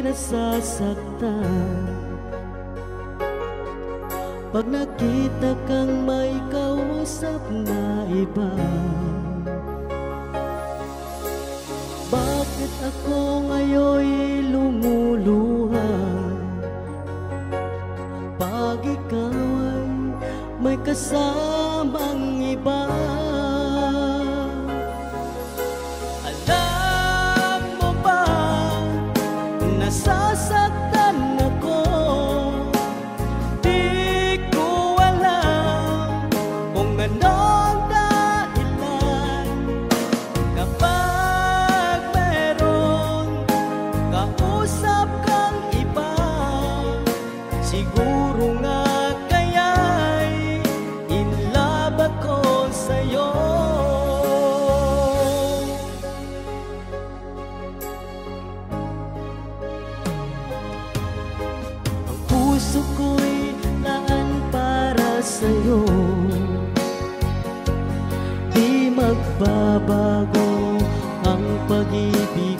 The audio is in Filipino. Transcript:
nasasaktan pag nakita kang may kausap na iba. Bakit ako ngayon'y lumuluha pag ikaw ay may kasamang iba? Alam mo ba, nasasaktan ako. Di ko alam kung ano ang dahilan kapag meron kausap kang iba. Siguro nga kaya'y in love ako sa'yo. Ang puso ko'y laan para sa'yo, di magbabago ang pag-ibig